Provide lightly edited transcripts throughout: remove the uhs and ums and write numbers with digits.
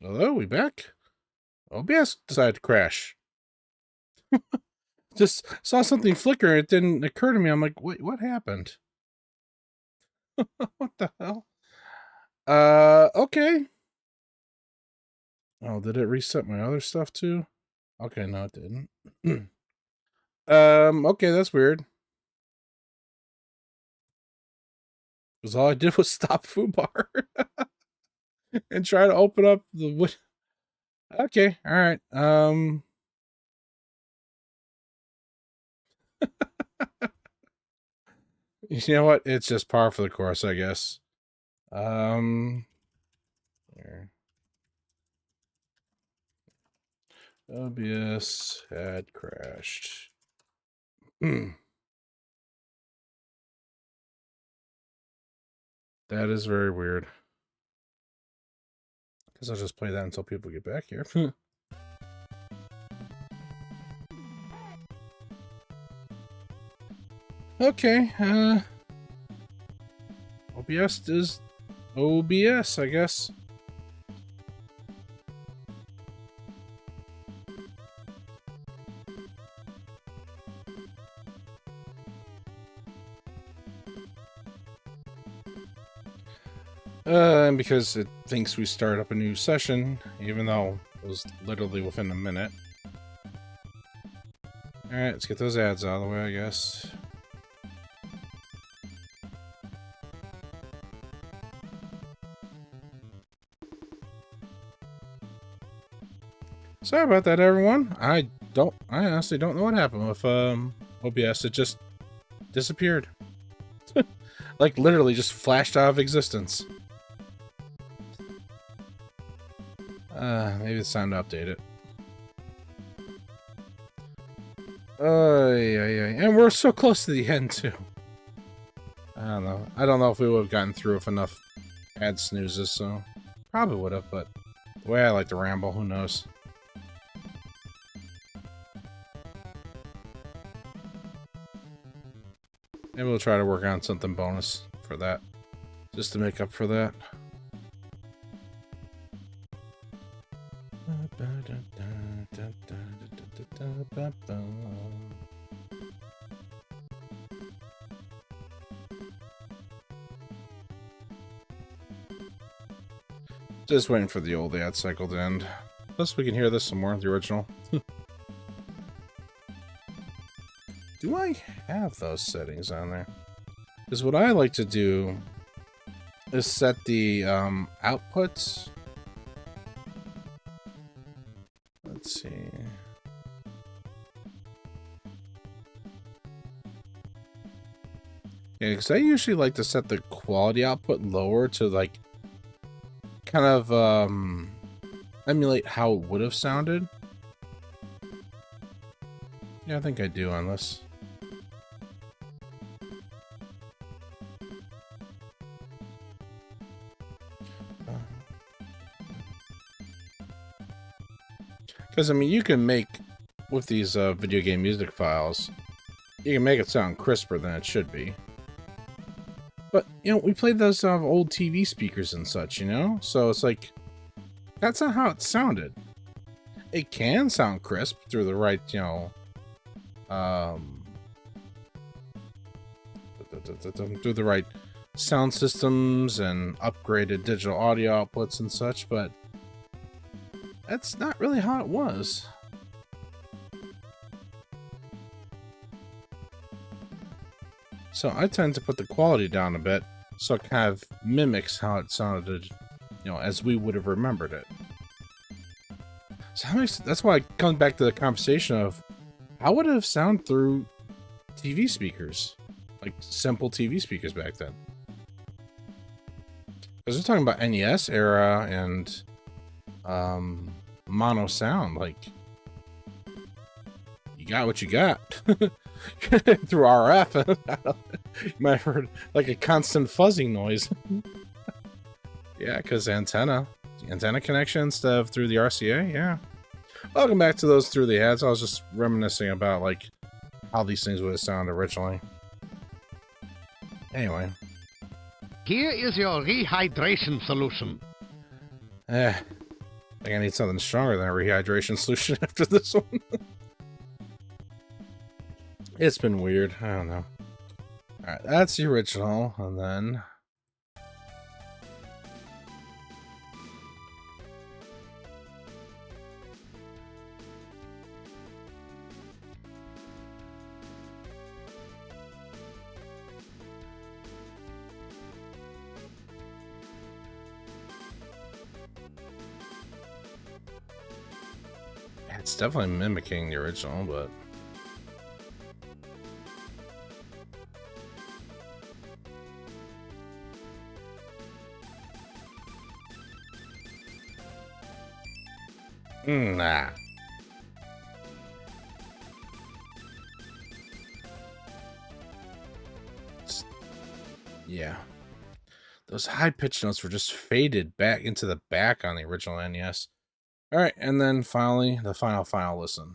Hello, we back? OBS decided to crash. Just saw something flicker. It didn't occur to me. I'm like, wait, what happened? What the hell? Okay. Oh, did it reset my other stuff too? Okay, no, it didn't. Okay, that's weird. Because all I did was stop foobar and try to open up the. Okay, all right. You know what? It's just par for the course, I guess. There. OBS had crashed. That is very weird. Guess I'll just play that until people get back here. Okay, OBS is OBS, I guess. And because it thinks we start up a new session, even though it was literally within a minute. Alright, let's get those ads out of the way, I guess. Sorry about that, everyone. I honestly don't know what happened with OBS. It just disappeared. Like literally just flashed out of existence. Maybe it's time to update it. And we're so close to the end too. I don't know. I don't know if we would have gotten through with enough ad snoozes, so probably would have, but the way I like to ramble, who knows? Maybe we'll try to work on something bonus for that, just to make up for that. Just waiting for the old ad cycle to end. Plus, we can hear this some more, the original. Do I have those settings on there? Because what I like to do is set the outputs. Let's see. Yeah, because I usually like to set the quality output lower to like kind of emulate how it would have sounded. Yeah, I think I do on this. Because, I mean, you can make, with these video game music files, you can make it sound crisper than it should be. But, you know, we played those old TV speakers and such, you know? So it's like, that's not how it sounded. It can sound crisp through the right, you know, through the right sound systems and upgraded digital audio outputs and such, but that's not really how it was. So I tend to put the quality down a bit so it kind of mimics how it sounded, you know, as we would have remembered it. So that's why it comes back to the conversation of how would it have sounded through TV speakers, like simple TV speakers back then. Because we're talking about NES era and mono sound, like you got what you got. Through RF. You might have heard like a constant fuzzing noise. Yeah, because antenna connection instead of through the RCA. Yeah. Welcome back to those through the ads. I was just reminiscing about like how these things would have sounded originally. Anyway. Here is your rehydration solution. think I need something stronger than a rehydration solution after this one. It's been weird. I don't know. Alright, that's the original, and then... It's definitely mimicking the original, but... Nah. Yeah. Those high-pitched notes were just faded back into the back on the original NES. Alright, and then finally, the final listen.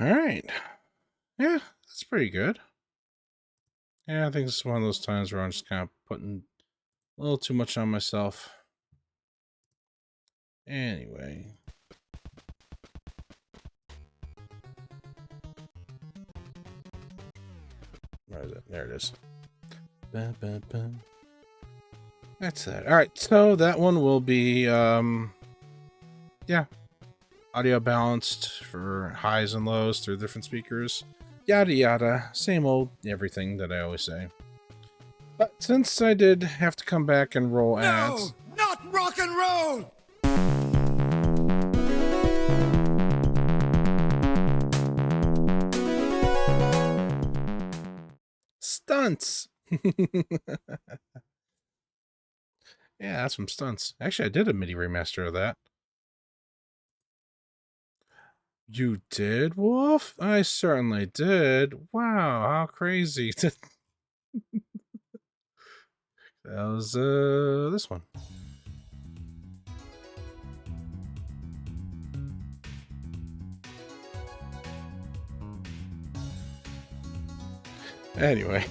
Alright. Yeah, that's pretty good. Yeah, I think this is one of those times where I'm just kind of putting a little too much on myself. Anyway. Where is it? There it is. Ba, ba, ba. That's that. Alright, so that one will be, yeah. Audio balanced for highs and lows through different speakers. Yada yada. Same old everything that I always say. But since I did have to come back and roll ads... No! Not rock and roll! Stunts! Yeah, that's some stunts. Actually, I did a MIDI remaster of that. You did, Wolf? I certainly did. Wow, how crazy. That was, this one. Anyway.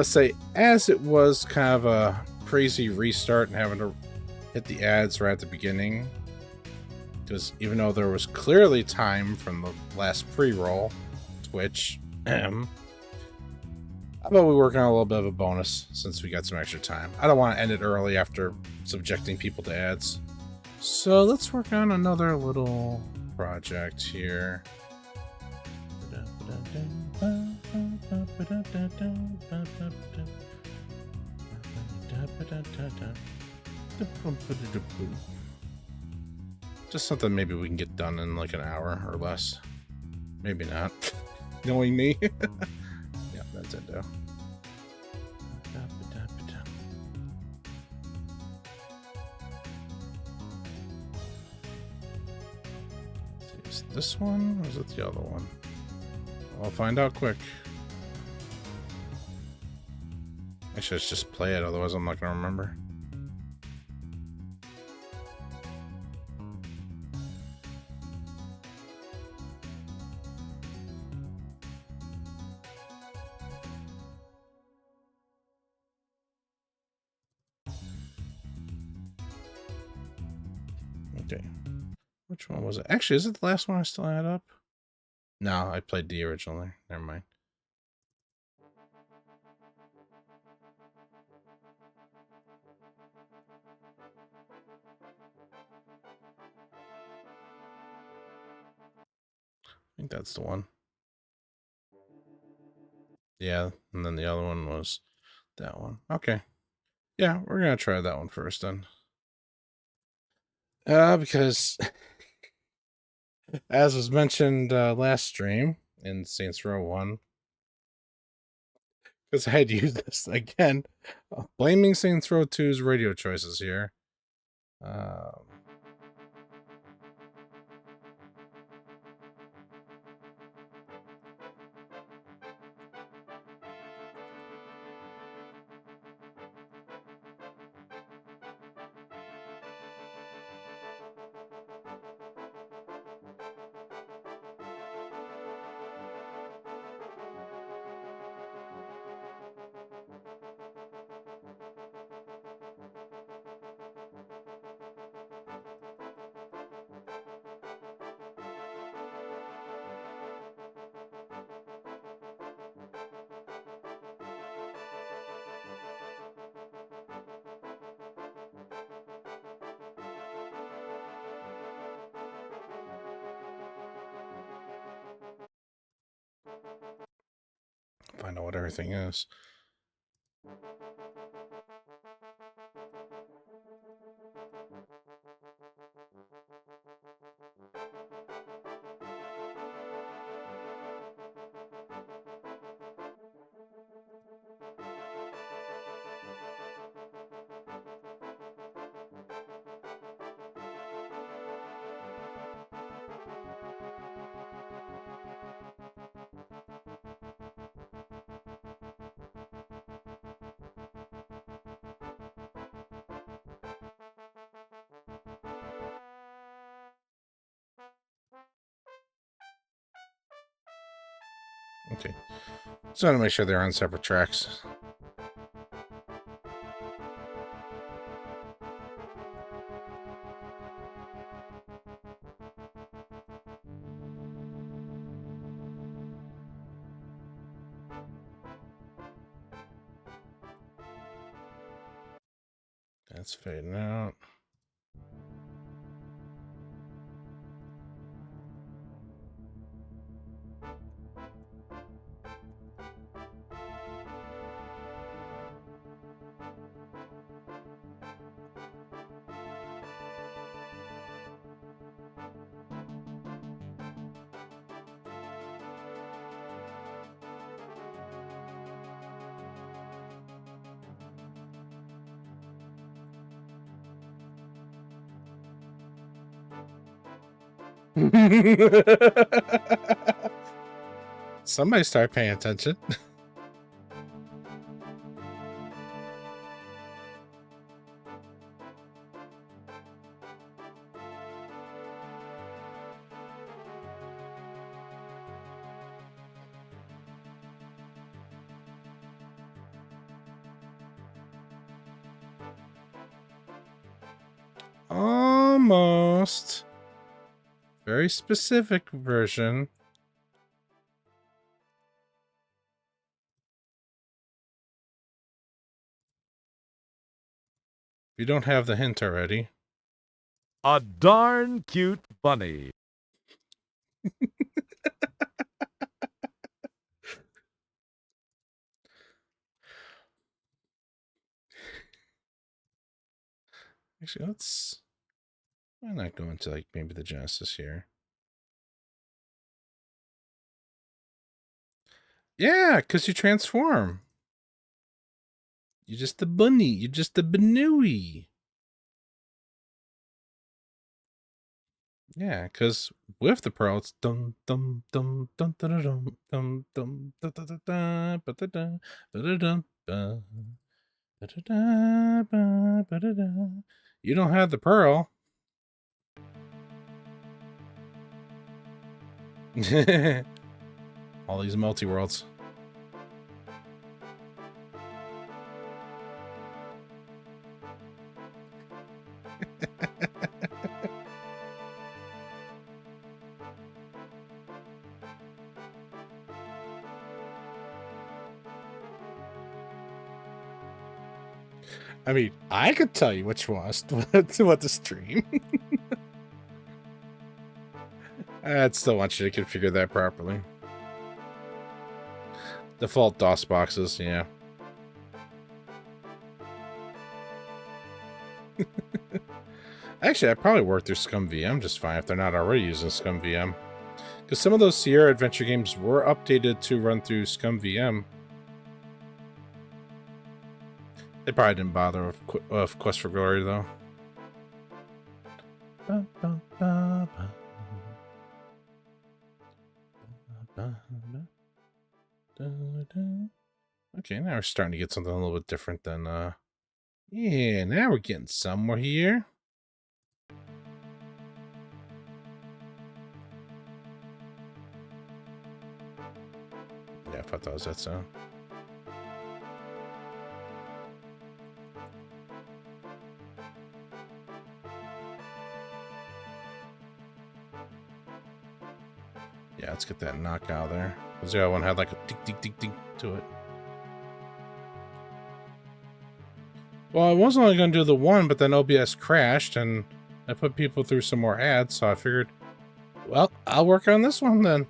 Say, as it was kind of a crazy restart and having to hit the ads right at the beginning, because even though there was clearly time from the last pre-roll, Twitch, how about we work on a little bit of a bonus since we got some extra time. I don't want to end it early after subjecting people to ads. So let's work on another little project here. Just something maybe we can get done in like an hour or less. Maybe not. Knowing me. Yeah, that's it though. Is it this one or is it the other one? I'll find out quick. Actually, let's just play it, otherwise I'm not gonna remember. Okay. Which one was it? Actually, is it the last one I still had up? No, I played the original. Never mind. I think that's the one. Yeah, and then the other one was that one. Okay. Yeah, we're going to try that one first then. Because, as was mentioned last stream in Saints Row 1, because I had used this again, blaming Saints Row 2's radio choices here. Find out what everything is. Okay. Just want to make sure they're on separate tracks. That's fading out. Somebody start paying attention. Almost. Very specific version. If you don't have the hint already. A darn cute bunny. Actually, let's... Why not go into, like, maybe the Genesis here? Yeah, because you transform. You're just the bunny. You're just the Banooey. Yeah, because with the pearl, it's dum dum dum dum dum dum dum dum da da da da ba da da ba da dum ba da da da ba ba da da. You don't have the pearl. All these multi-worlds. I mean, I could tell you which was what to stream. I'd still want you to configure that properly. Default DOS boxes, yeah. Actually, I probably work through ScumVM just fine if they're not already using ScumVM. Because some of those Sierra adventure games were updated to run through ScumVM. They probably didn't bother with Quest for Glory, though. Okay, now we're starting to get something a little bit different than, yeah, now we're getting somewhere here. Yeah, I thought that was that sound. Yeah, let's get that knockout there. Because the other one had like a tick, tick, tick, tick to it. Well, I was only going to do the one, but then OBS crashed, and I put people through some more ads, so I figured, well, I'll work on this one then.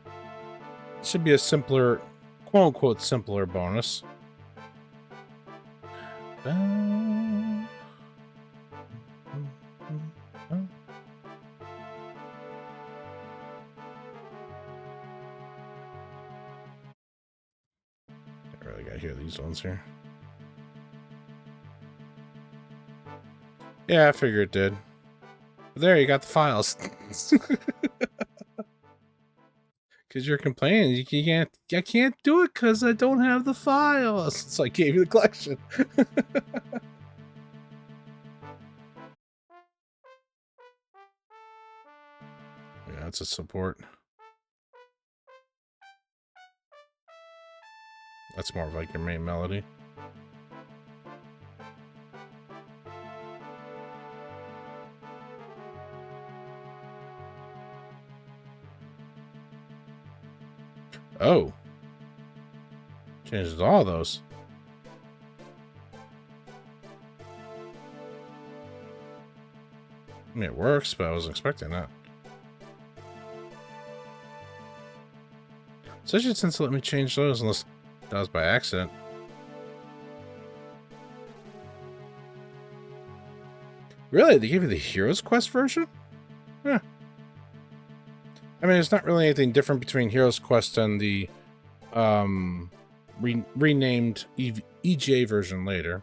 It should be a simpler, quote-unquote, simpler bonus. I really gotta hear these ones here. Yeah, I figured it did. But there, you got the files. Because you're complaining, you can't. I can't do it because I don't have the files. So I gave you the collection. Yeah, it's a support. That's more of like your main melody. Oh. Changes all those. I mean, it works, but I wasn't expecting that. Especially since it let me change those, unless that was by accident. Really? They gave you the Heroes Quest version? Huh. I mean, it's not really anything different between Heroes Quest and the renamed EJ version later.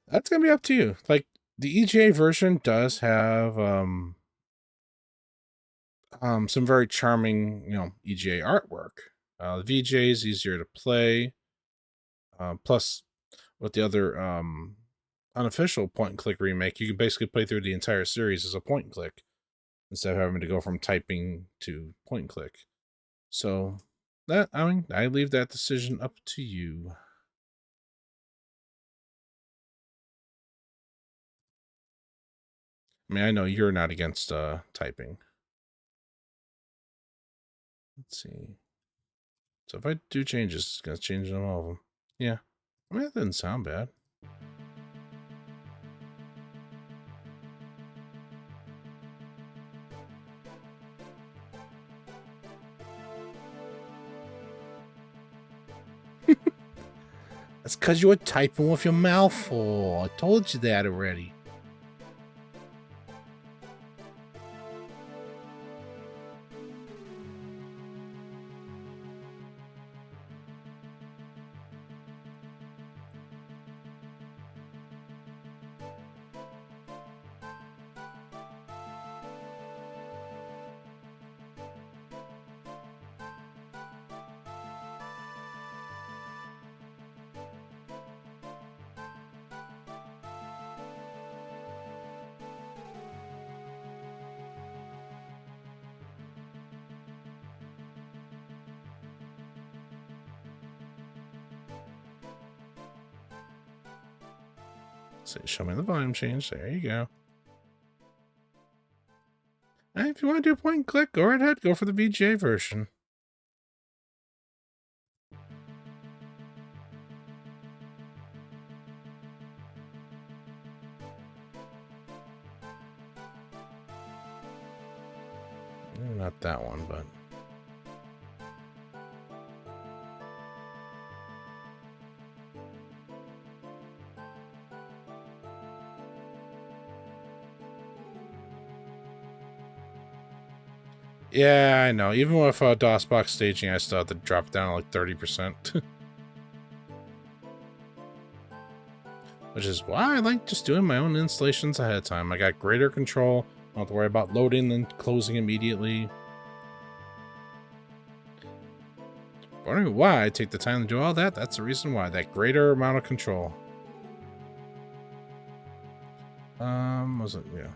That's gonna be up to you. Like, the EJ version does have some very charming, EJ artwork. The VJ is easier to play. Plus, with the other unofficial point and click remake, you can basically play through the entire series as a point and click instead of having to go from typing to point and click. So that, I mean, I leave that decision up to you. I mean, I know you're not against typing. Let's see. So if I do changes, it's gonna change them all of them. Yeah. I mean, that doesn't sound bad. That's because you were typing with your mouth full. I told you that already. So show me the volume change. There you go. And if you want to do a point and click, go right ahead. Go for the VGA version. Not that one, but... Yeah, I know. Even with DOSBox staging, I still have to drop down like 30%. Which is why I like just doing my own installations ahead of time. I got greater control. I don't have to worry about loading and closing immediately. Wondering why I take the time to do all that? That's the reason why. That greater amount of control. Was it? Yeah.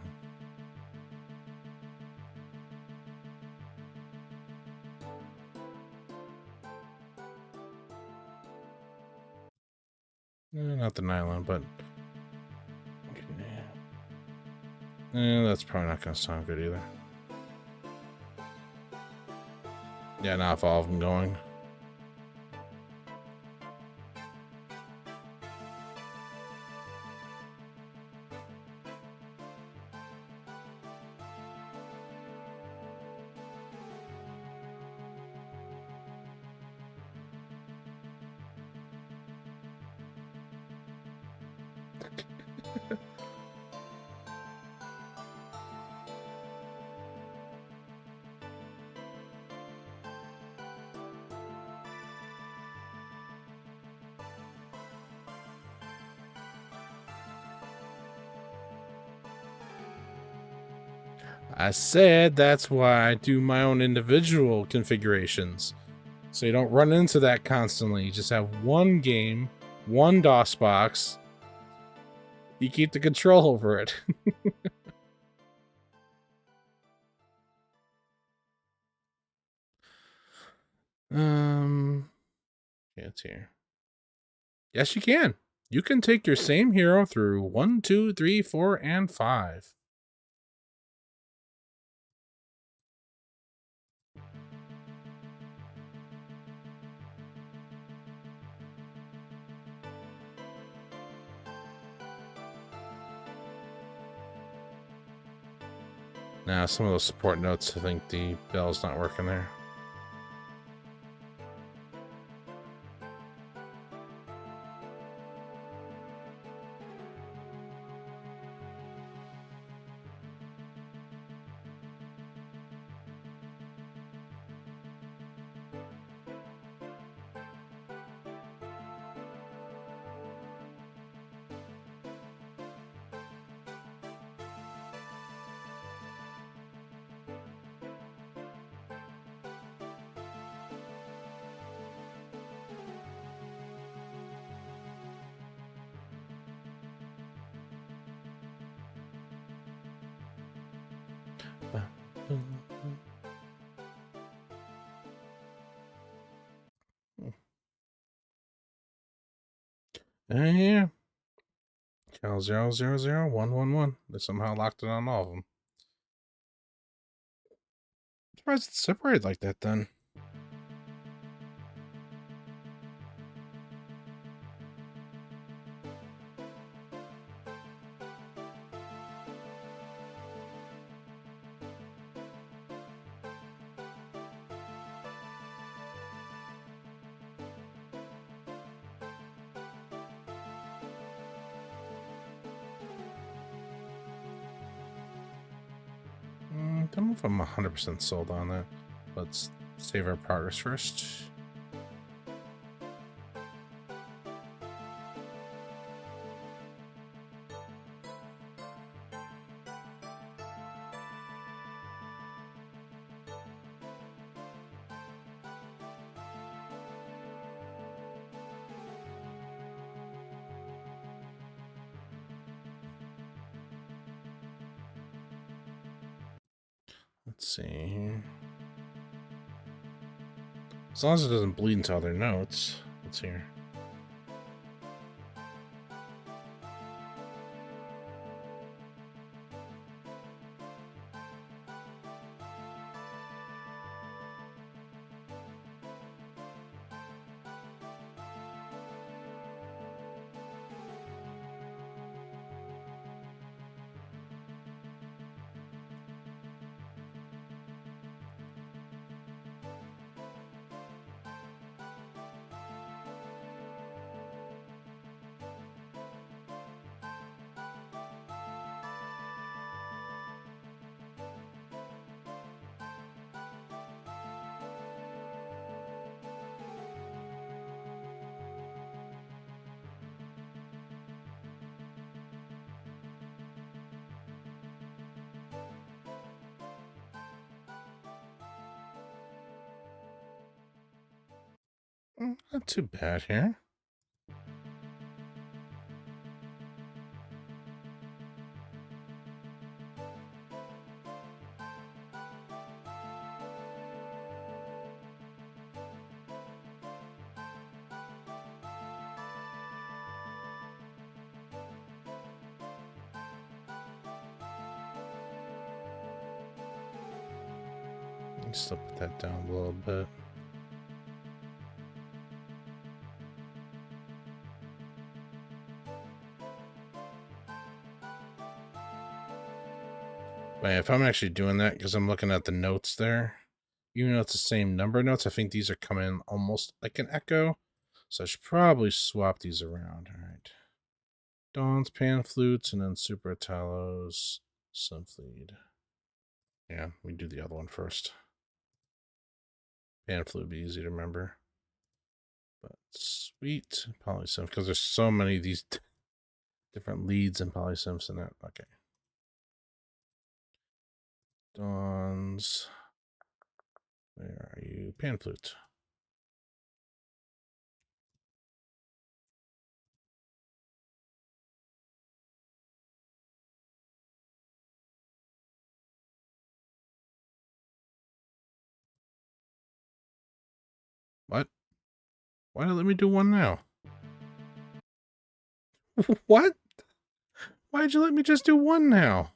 Not the nylon, but... that's probably not going to sound good either. Yeah, not if all of them going. I said that's why I do my own individual configurations. So you don't run into that constantly. You just have one game, one DOS box. You keep the control over it. Yeah, it's here. Yes, you can. You can take your same hero through 1, 2, 3, 4, and 5. Now, some of those support notes, I think the bell's not working there. Yeah. Cal 000111. They somehow locked it on all of them. Surprised it's separated like that then. Don't know if I'm 100% sold on that. Let's save our progress first. Let's see here. As long as it doesn't bleed into other notes. Let's hear. Not too bad here. Still put that down a little bit. But if I'm actually doing that, because I'm looking at the notes there, even though it's the same number of notes, I think these are coming almost like an echo. So I should probably swap these around. All right. Dawn's pan flutes and then super Italos, Synthlead. Yeah, we do the other one first. Pan flute would be easy to remember. But sweet polysynth, because there's so many of these different leads and polysynths in it. Okay. Dawn's. Where are you? Pan flute. What? Why don't let me do one now? What? Why'd you let me just do one now?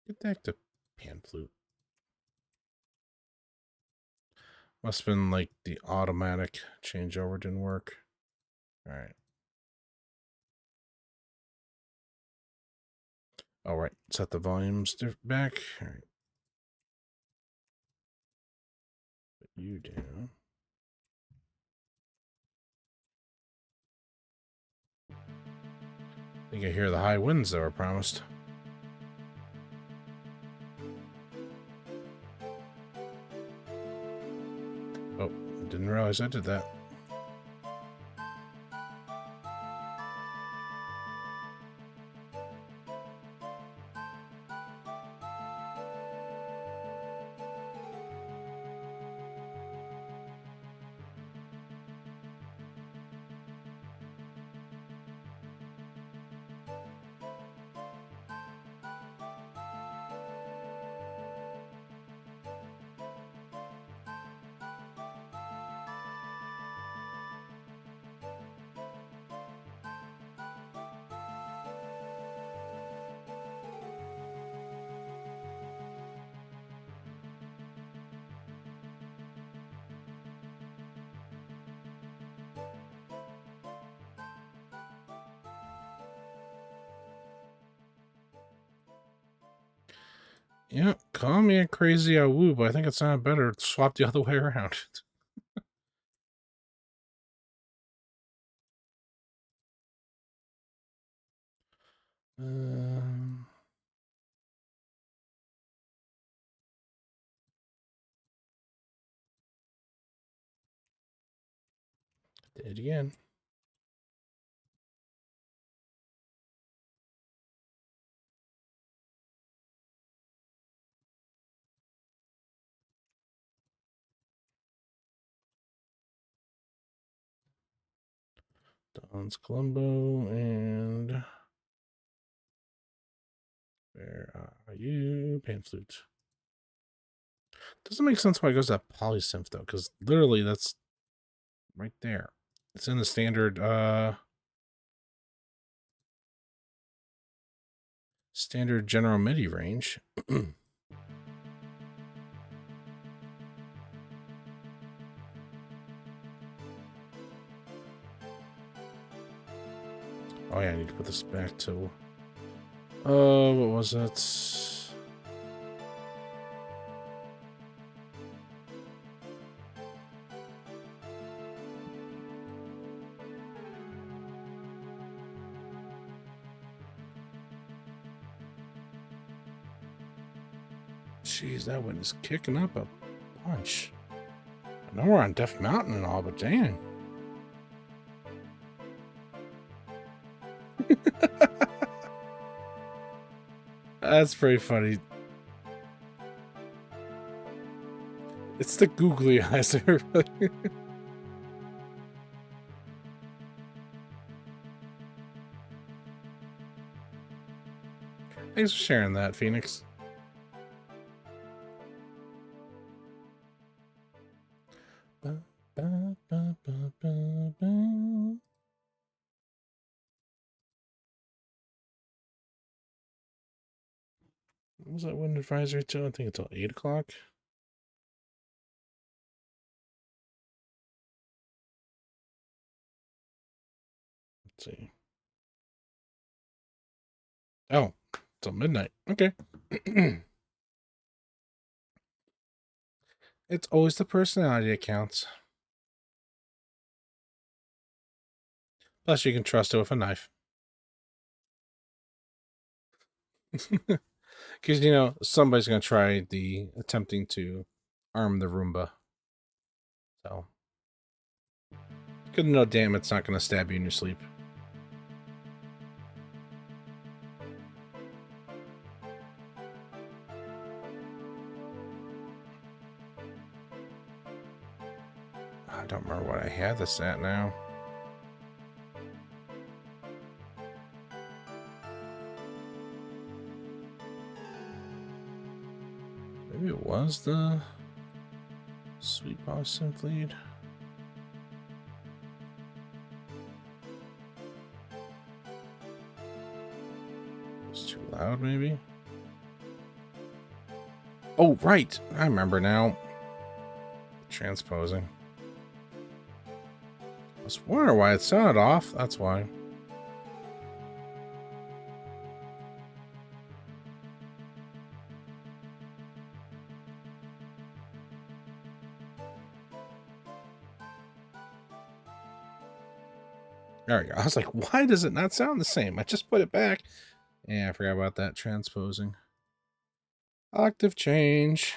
Get back to pan flute. Must have been like the automatic changeover didn't work. All right. All right. Set the volumes back. All right. Put you down. I think I hear the high winds that were promised. Oh, didn't realize I did that. Yeah, call me a crazy awoo, but I think it sounded better to swap the other way around. um, did it again. Don's Columbo and where are you? Pan flute. Doesn't make sense why it goes to that polysynth though, because literally that's right there. It's in the standard standard general MIDI range. Oh yeah, I need to put this back to what was it? Jeez, that one is kicking up a bunch. I know we're on Death Mountain and all, but dang. That's pretty funny. It's the googly eyes. Thanks for sharing that, Phoenix. What was that wind advisory till? I think until 8 o'clock. Let's see. Oh, till midnight. Okay. It's always the personality that counts. Plus, you can trust it with a knife. Because, you know, somebody's going to try attempting to arm the Roomba. So, good to know, damn, it's not going to stab you in your sleep. I don't remember what I had this at now. Maybe it was the Sweet Boss Synth lead. It's too loud, maybe? Oh, right! I remember now. Transposing. I was wondering why it sounded off. That's why. There we go. I was like, why does it not sound the same? I just put it back. Yeah, I forgot about that transposing. Octave change.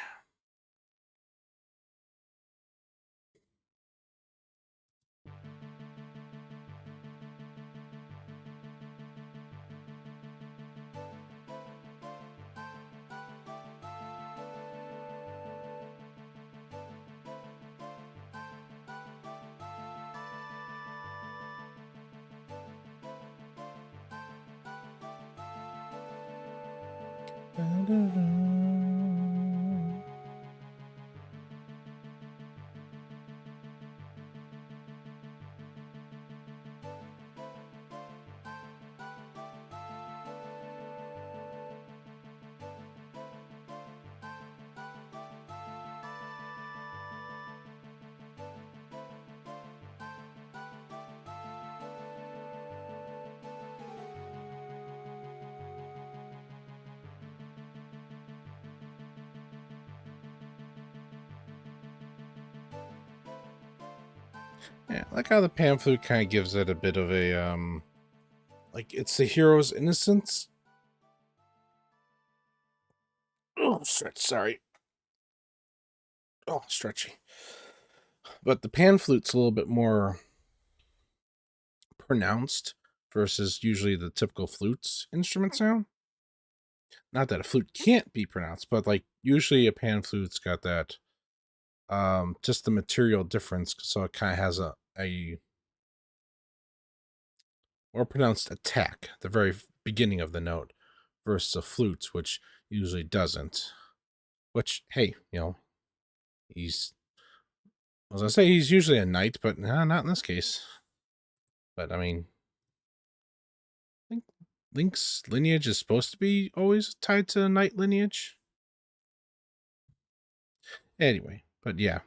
Yeah, I like how the pan flute kind of gives it a bit of a like it's the hero's innocence. Oh, stretch, sorry. Oh, stretchy. But the pan flute's a little bit more pronounced versus usually the typical flute's instrument sound. Not that a flute can't be pronounced, but like usually a pan flute's got that just the material difference, so it kind of has a more pronounced attack at the very beginning of the note versus a flute, which usually doesn't. Which, hey, you know, he's, as I say, he's usually a knight, but not in this case. But I mean, I think Link's lineage is supposed to be always tied to knight lineage. Anyway, but yeah.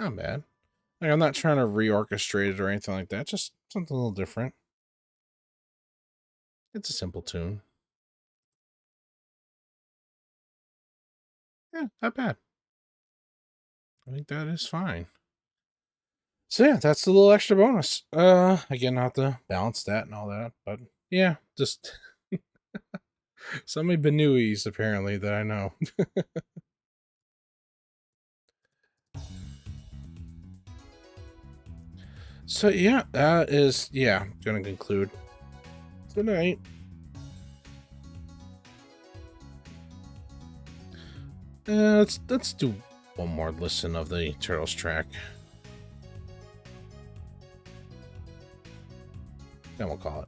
Not bad. Like, I'm not trying to reorchestrate it or anything like that. Just something a little different. It's a simple tune. Yeah, not bad. I think that is fine. So yeah, that's the little extra bonus. Again, I'll have to balance that and all that, but yeah, just so many Benuis apparently that I know. So yeah, that is gonna conclude tonight. Let's do one more listen of the Turtles track. Then we'll call it.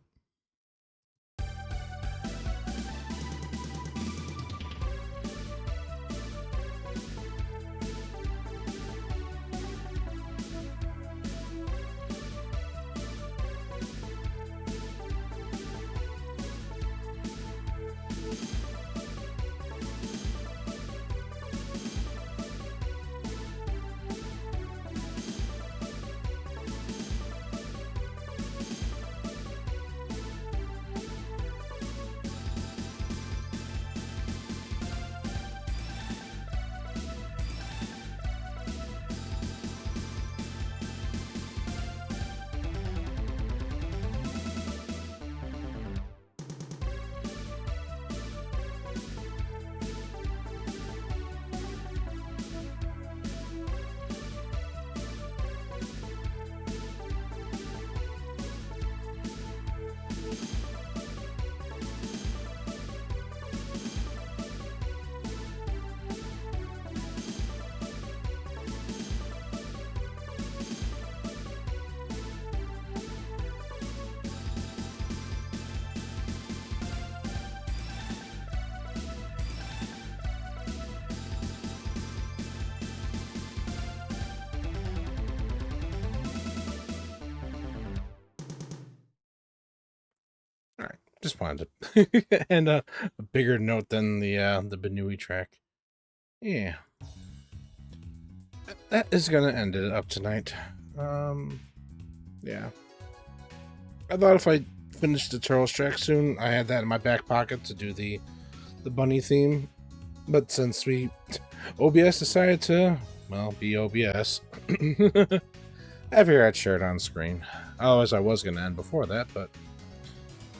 All right, just wanted to and a bigger note than the Benui track. Yeah, that is gonna end it up tonight. Yeah, I thought if I finished the Turtles track soon, I had that in my back pocket to do the bunny theme, but since OBS decided to be OBS, I figured I'd share it on screen. Otherwise, I was gonna end before that, but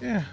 yeah.